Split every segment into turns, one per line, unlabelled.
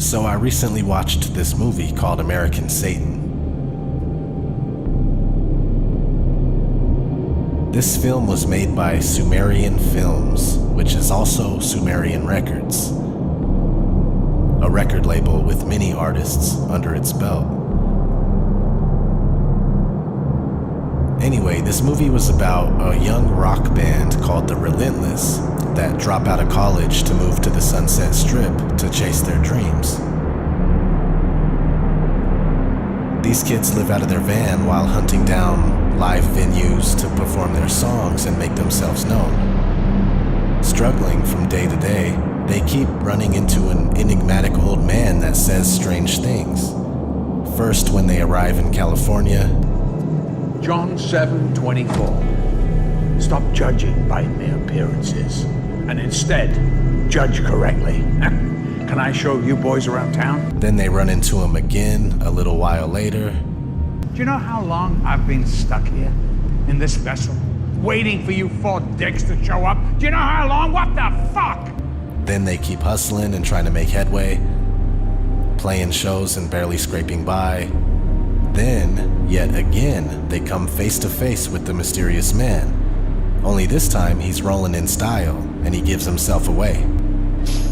So I recently watched this movie called American Satan. This film was made by Sumerian Films, which is also Sumerian Records, a record label with many artists under its belt. Anyway, this movie was about a young rock band called The Relentless that drop out of college to move to the Sunset Strip to chase their dreams. These kids live out of their van while hunting down live venues to perform their songs and make themselves known. Struggling from day to day, they keep running into an enigmatic old man that says strange things. First, when they arrive in California,
John 7:24. Stop judging by mere appearances, and instead, judge correctly. Can I show you boys around town?
Then they run into him again a little while later.
Do you know how long I've been stuck here, in this vessel, waiting for you four dicks to show up? Do you know how long? What the fuck?
Then they keep hustling and trying to make headway, playing shows and barely scraping by. Then, yet again, they come face to face with the mysterious man. Only this time, he's rolling in style, and he gives himself away.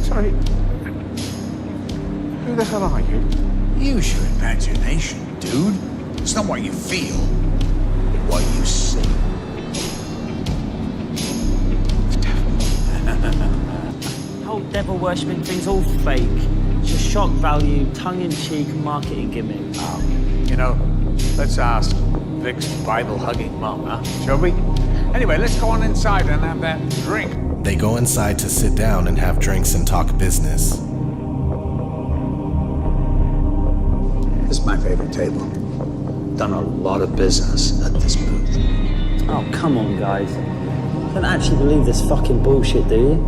Sorry. Who the hell are you? Use your imagination, dude. It's not what you feel, but what you see.
The whole devil worshipping thing's all fake. It's just shock value, tongue-in-cheek marketing gimmick.
You know, let's ask Vic's Bible-hugging mom, huh? Shall we? Anyway, let's go on inside and have that drink.
They go inside to sit down and have drinks and talk business.
This is my favorite table. Done a lot of business at this booth.
Oh, come on, guys. You don't actually believe this fucking bullshit, do you?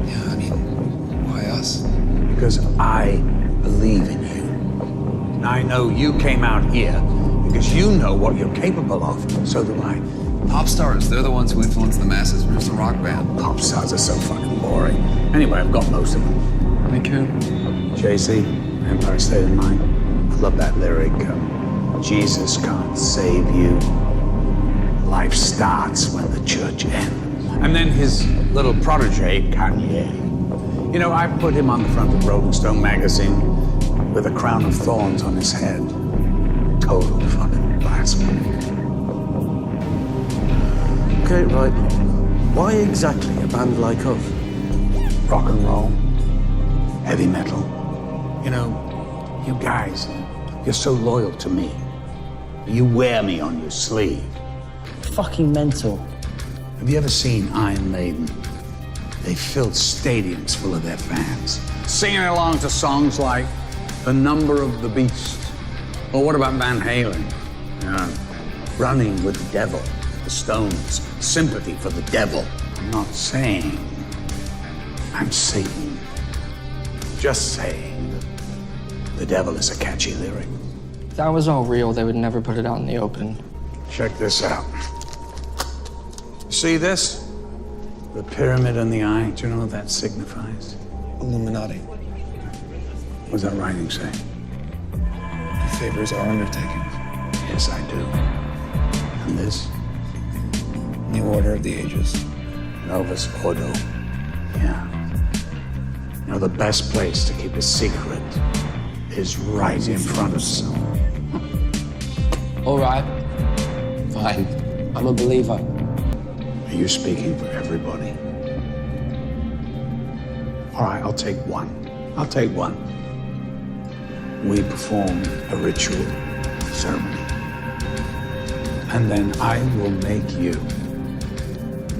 Yeah, I mean, why us?
Because I believe in you. And I know you came out here because you know what you're capable of. So do I.
Pop stars, they're the ones who influence the masses. We're just a rock band.
Pop stars are so fucking boring. Anyway, I've got most of them.
Thank you.
JC, Empire State of Mind. I love that lyric. Jesus can't save you. Life starts when the church ends. And then his little protege, Kanye. You know, I put him on the front of Rolling Stone magazine with a crown of thorns on his head. Total fucking blasphemy.
Okay, right. Why exactly a band like us?
Rock and roll, heavy metal. You know, you guys, you're so loyal to me. You wear me on your sleeve.
Fucking mental.
Have you ever seen Iron Maiden? They filled stadiums full of their fans, singing along to songs like The Number of the Beast. Or what about Van Halen? Running with the Devil, the Stones, Sympathy for the Devil. I'm not saying I'm Satan. Just saying that the devil is a catchy lyric.
If that was all real, they would never put it out in the open.
Check this out. See this? The pyramid in the eye. Do you know what that signifies?
Illuminati.
What does that writing say?
He favors our undertaking.
Yes, I do. And this?
New Order of the Ages.
Novus Ordo. Yeah. You know, the best place to keep a secret is right in front of someone.
All right. Fine. I'm a believer.
Are you speaking for everybody? All right, I'll take one. I'll take one. We perform a ritual ceremony. And then I will make you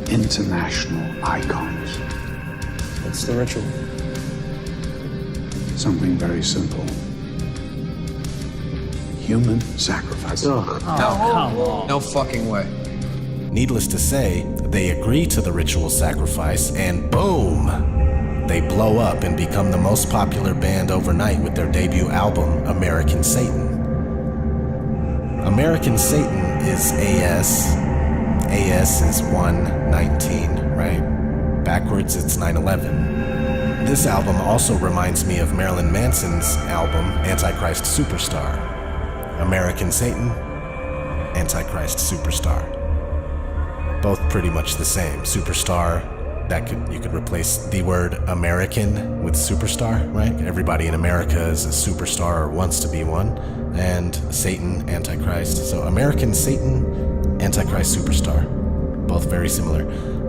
international icons.
What's the ritual?
Something very simple. Human sacrifice.
Oh, come on.
No fucking way.
Needless to say, they agree to the ritual sacrifice, and boom! They blow up and become the most popular band overnight with their debut album, American Satan. American Satan is AS. AS is 119, right? Backwards, it's 9/11. This album also reminds me of Marilyn Manson's album, Antichrist Superstar. American Satan, Antichrist Superstar. Both pretty much the same. Superstar, you could replace the word American with superstar, right? Everybody in America is a superstar or wants to be one. And Satan, Antichrist. So American Satan, Antichrist Superstar. Both very similar.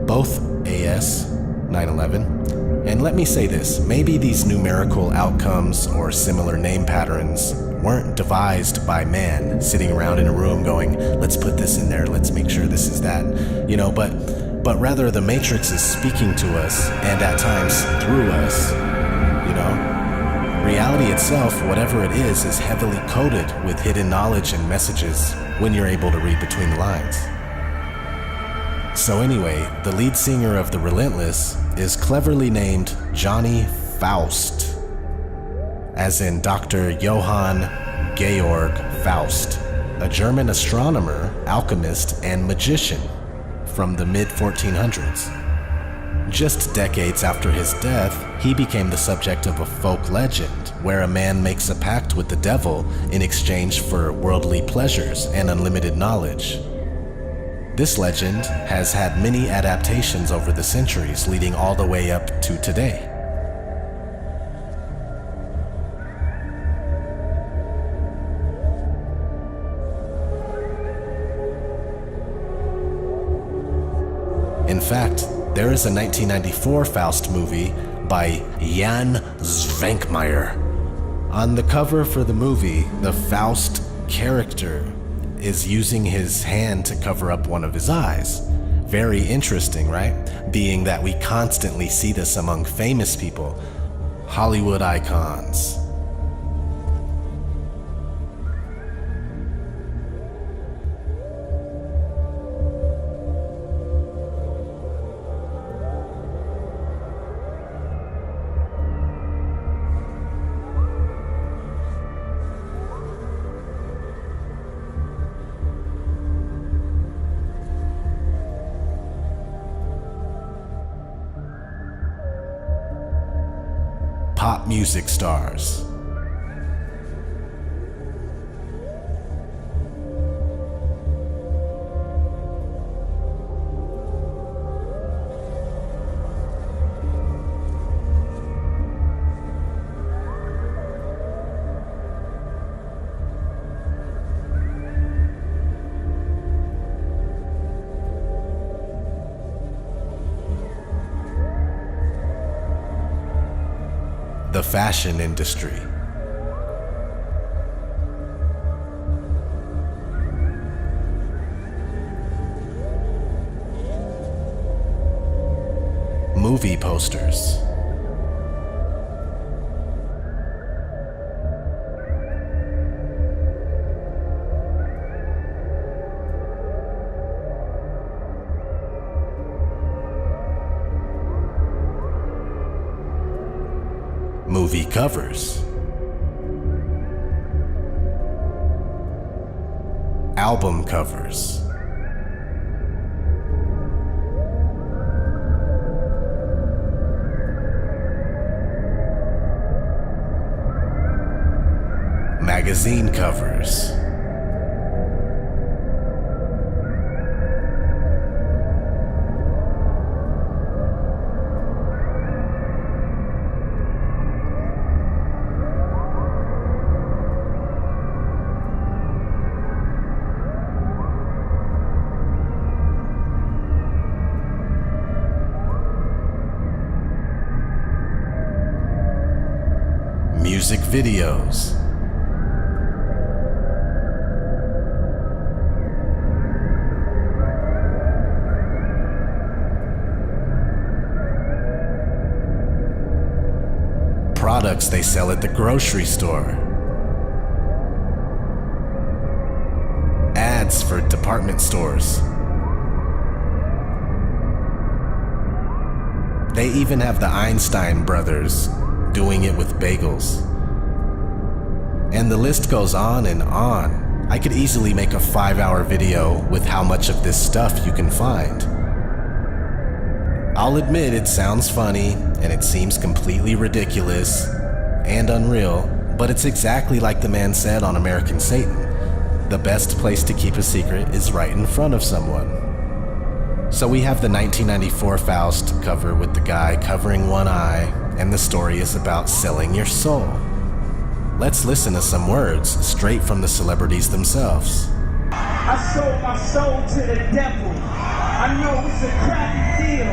Both AS 9/11. And let me say this, maybe these numerical outcomes or similar name patterns weren't devised by man sitting around in a room going, let's put this in there, let's make sure this is that, but rather the Matrix is speaking to us and at times through us, Reality itself, whatever it is heavily coded with hidden knowledge and messages when you're able to read between the lines. So anyway, the lead singer of The Relentless is cleverly named Johnny Faust, as in Dr. Johann Georg Faust, a German astronomer, alchemist, and magician from the mid-1400s. Just decades after his death, he became the subject of a folk legend where a man makes a pact with the devil in exchange for worldly pleasures and unlimited knowledge. This legend has had many adaptations over the centuries, leading all the way up to today. In fact, there is a 1994 Faust movie by Jan Zwankmeyer. On the cover for the movie, the Faust character is using his hand to cover up one of his eyes. Very interesting, right? Being that we constantly see this among famous people, Hollywood icons. Pop music stars. The fashion industry. Movie posters. Movie covers. Album covers. Magazine covers. Music videos. Products they sell at the grocery store. Ads for department stores. They even have the Einstein brothers doing it with bagels. And the list goes on and on. I could easily make a 5-hour video with how much of this stuff you can find. I'll admit it sounds funny and it seems completely ridiculous and unreal, but it's exactly like the man said on American Satan. The best place to keep a secret is right in front of someone. So we have the 1994 Faust cover with the guy covering one eye, and the story is about selling your soul. Let's listen to some words straight from the celebrities themselves.
I sold my soul to the devil. I know it's a crappy deal.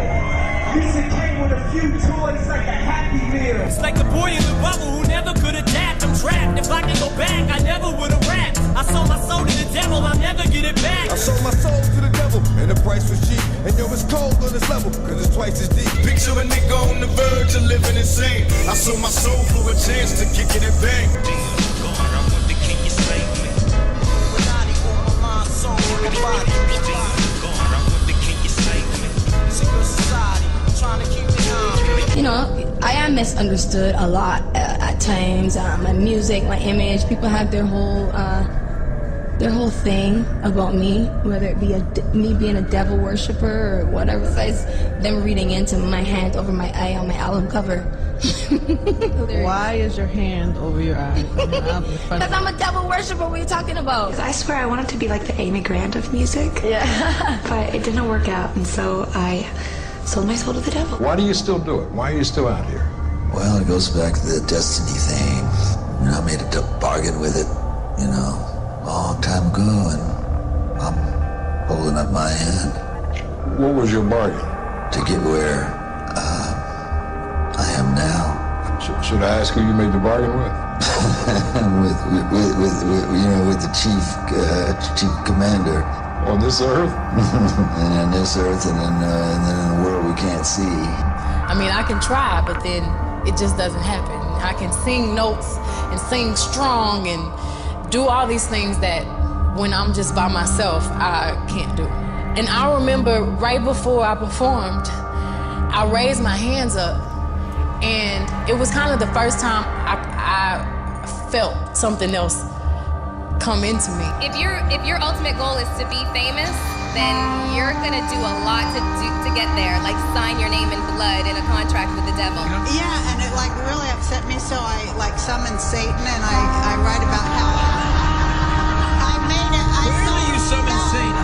Music came with a few toys like a Happy Meal.
It's like the boy in the bubble who never could adapt. I'm trapped. If I can go back, I never would have rapped. I sold my soul to the devil, I'll never get it back.
I sold my soul to the devil, and the price was cheap. And yo, it's cold on this level, cause it's twice as deep.
Picture a nigga on the verge of living insane. I sold my soul for a chance to kick it and bang.
You know, I am misunderstood a lot at times. My music, my image, people have their whole thing about me, whether it be me being a devil worshiper or whatever. Besides them reading into my hand over my eye on my album cover.
Why is your hand over your eye?
Because I'm a devil worshiper. What are you talking about?
I swear I wanted to be like the ENE Grande of music.
Yeah.
But it didn't work out, and so I sold my soul to the devil.
Why do you still do it? Why are you still out here?
Well, it goes back to the destiny thing. You know, I made a bargain with it, you know, a long time ago, and I'm holding up my hand.
What was your bargain?
To get where I am now.
Should I ask who you made the bargain with?
with the chief commander.
On this earth?
And on this earth, and then in the world we can't see.
I mean, I can try, but then it just doesn't happen. I can sing notes and sing strong and do all these things that when I'm just by myself, I can't do. And I remember right before I performed, I raised my hands up, and it was kind of the first time I felt something else come into me.
If your ultimate goal is to be famous, then you're gonna do a lot to get there, like sign your name in blood in a contract with the devil.
Yeah, and it like really upset me, so I like summoned Satan, and I write about how I made it.
Where do you summon Satan?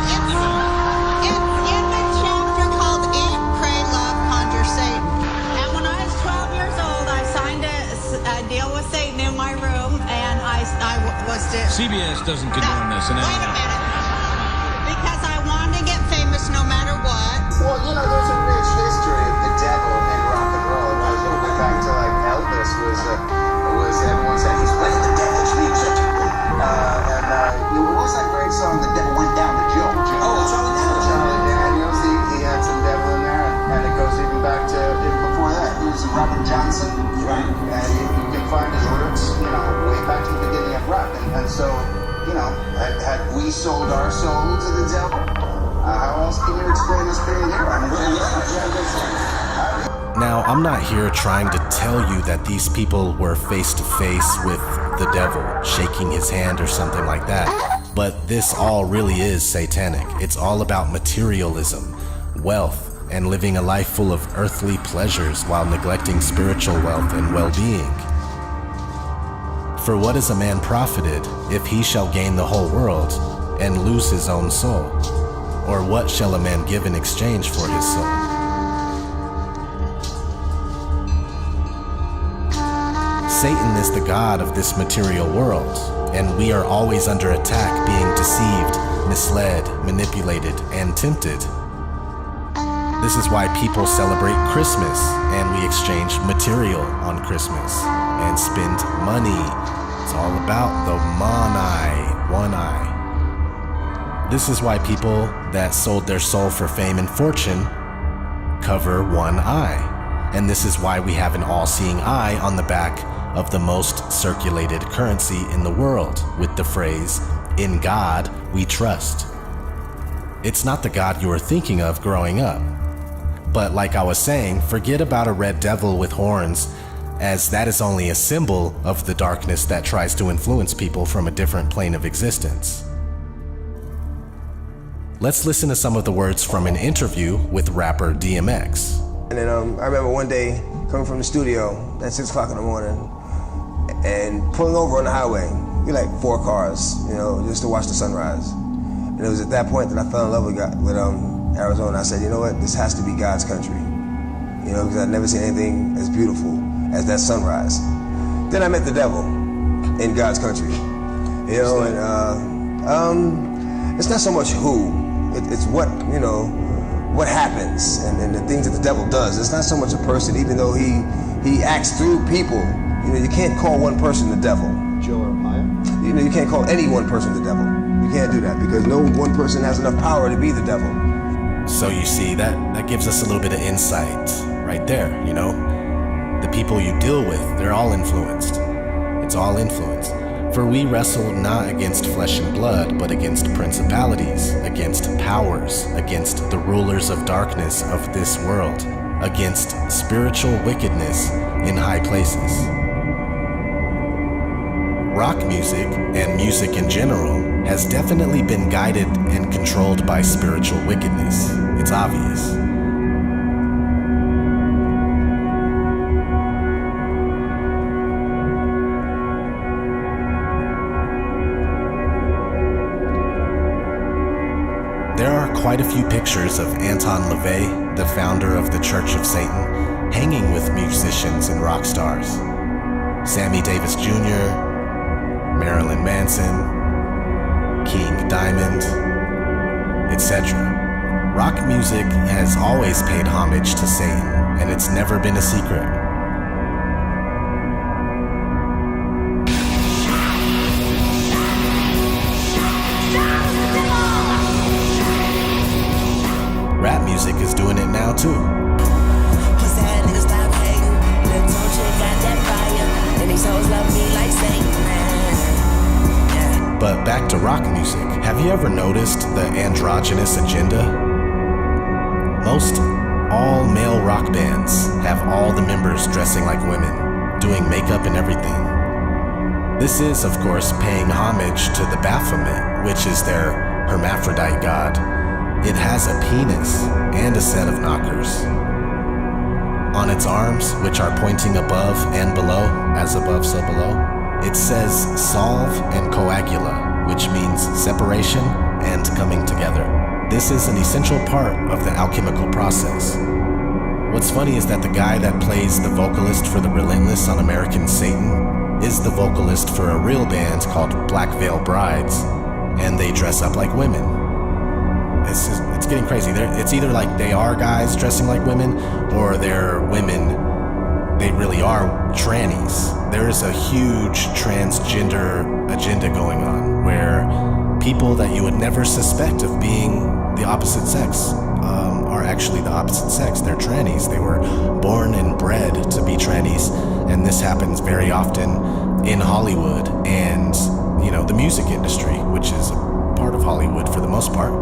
It's in the chapter called Eat, Pray, Love, Conjure Satan. And when I was 12 years old, I signed a deal with Satan in my room, and I was to...
CBS doesn't condone this.
Wait a minute. Because I wanted to get famous no matter what.
Well, you know, there's a rich history of the devil in rock and roll. It goes all the way back to like Elvis was everyone said he's playing the devil's music. What was that great song, The Devil Went Down to Joe? Oh, Charlie Daniels. Charlie Daniels, he had some devil in there, and it goes even back to even before that. It was Robert Johnson, right? And you can find his roots, you know, way back to the beginning of rock. And so, you know, had we sold our soul to the devil? How else can you explain this being here?
Now, I'm not here trying to tell you that these people were face to face with the devil, shaking his hand or something like that. But this all really is satanic. It's all about materialism, wealth, and living a life full of earthly pleasures while neglecting spiritual wealth and well-being. For what is a man profited if he shall gain the whole world and lose his own soul? Or what shall a man give in exchange for his soul? Satan is the god of this material world, and we are always under attack, being deceived, misled, manipulated, and tempted. This is why people celebrate Christmas, and we exchange material on Christmas and spend money. It's all about the one eye. This is why people that sold their soul for fame and fortune cover one eye. And this is why we have an all-seeing eye on the back of the most circulated currency in the world with the phrase, "In God we trust." It's not the God you were thinking of growing up. But like I was saying, forget about a red devil with horns, as that is only a symbol of the darkness that tries to influence people from a different plane of existence. Let's listen to some of the words from an interview with rapper DMX.
And then I remember one day
coming from the studio at 6 o'clock in the morning and pulling over on the highway. We like 4 cars, you know, just to watch the sunrise. And it was at that point that I fell in love with Arizona. I said, you know what, this has to be God's country. You know, because I'd never seen anything as beautiful as that sunrise. Then I met the devil in God's country. You know, and it's not so much who, it's what, you know, what happens and the things that the devil does. It's not so much a person, even though he acts through people. You know, you can't call one person the devil. You know, you can't call any one person the devil. You can't do that because no one person has enough power to be the devil.
So you see, that gives us a little bit of insight right there, you know? The people you deal with, they're all influenced. It's all influence. For we wrestle not against flesh and blood, but against principalities, against powers, against the rulers of darkness of this world, against spiritual wickedness in high places. Rock music, and music in general, has definitely been guided and controlled by spiritual wickedness. It's obvious. There are quite a few pictures of Anton LaVey, the founder of the Church of Satan, hanging with musicians and rock stars. Sammy Davis Jr., Marilyn Manson, King Diamond, etc. Rock music has always paid homage to Satan, and it's never been a secret. Rap music is doing it now too. But back to rock music. Have you ever noticed the androgynous agenda? Most all male rock bands have all the members dressing like women, doing makeup and everything. This is, of course, paying homage to the Baphomet, which is their hermaphrodite god. It has a penis and a set of knockers. On its arms, which are pointing above and below, as above so below, it says solve and coagula, which means separation and coming together. This is an essential part of the alchemical process. What's funny is that the guy that plays the vocalist for the Relentless on American Satan is the vocalist for a real band called Black Veil Brides, and they dress up like women. It's getting crazy. It's either like they are guys dressing like women, or they're women. They really are trannies. There's a huge transgender agenda going on where people that you would never suspect of being the opposite sex are actually the opposite sex. They're trannies. They were born and bred to be trannies, and this happens very often in Hollywood and, you know, the music industry, which is a part of Hollywood for the most part.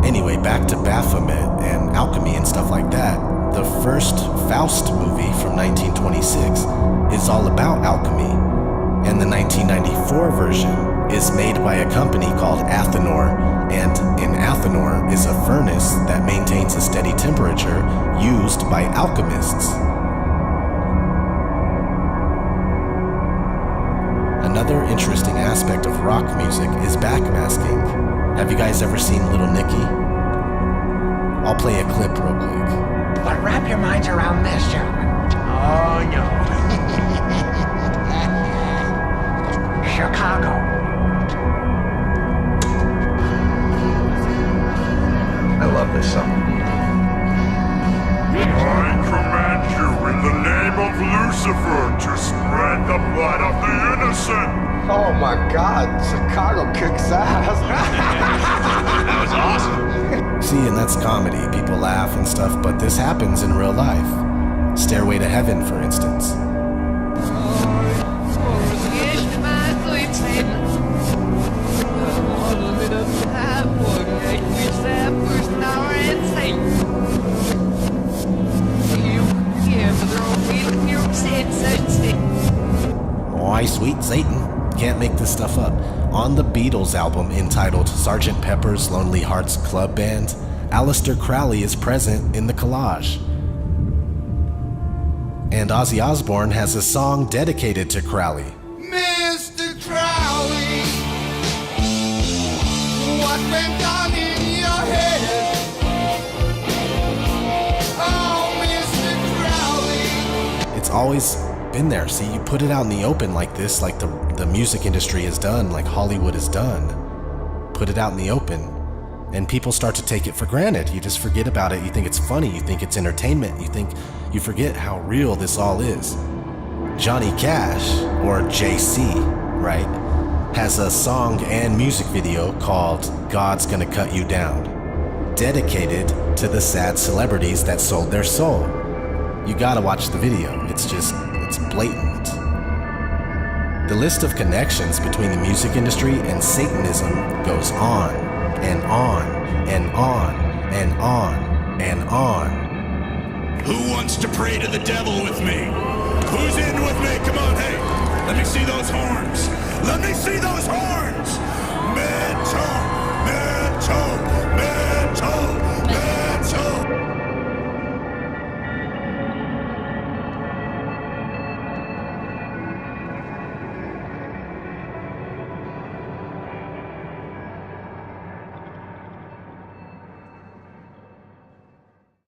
Anyway, back to Baphomet and alchemy and stuff like that. The first Faust movie from 1926 is all about alchemy, and the 1994 version is made by a company called Athenor, and in Athenor is a furnace that maintains a steady temperature used by alchemists. Another interesting aspect of rock music is backmasking. Have you guys ever seen Little Nicky? I'll play a clip real quick.
But wrap your minds around this, gentlemen. Oh, no. Chicago.
I love this song.
I command you in the name of Lucifer to spread the blood of the innocent.
Oh my God, Chicago kicks ass.
That was awesome.
See, and that's comedy. People laugh and stuff, but this happens in real life. Stairway to Heaven, for instance. Sweet Satan. Can't make this stuff up. On the Beatles album entitled Sgt. Pepper's Lonely Hearts Club Band, Aleister Crowley is present in the collage. And Ozzy Osbourne has a song dedicated to Crowley.
Mr. Crowley, what went on in your head? Oh, Mr. Crowley.
It's always been there. See, you put it out in the open like this, like the music industry has done, like Hollywood has done. Put it out in the open, and people start to take it for granted. You just forget about it. You think it's funny. You think it's entertainment. You forget how real this all is. Johnny Cash, or JC, right, has a song and music video called God's Gonna Cut You Down, dedicated to the sad celebrities that sold their soul. You gotta watch the video. It's blatant. The list of connections between the music industry and Satanism goes on and on and on and on and on.
Who wants to pray to the devil with me? Who's in with me? Come on, hey. Let me see those horns. Let me see those horns.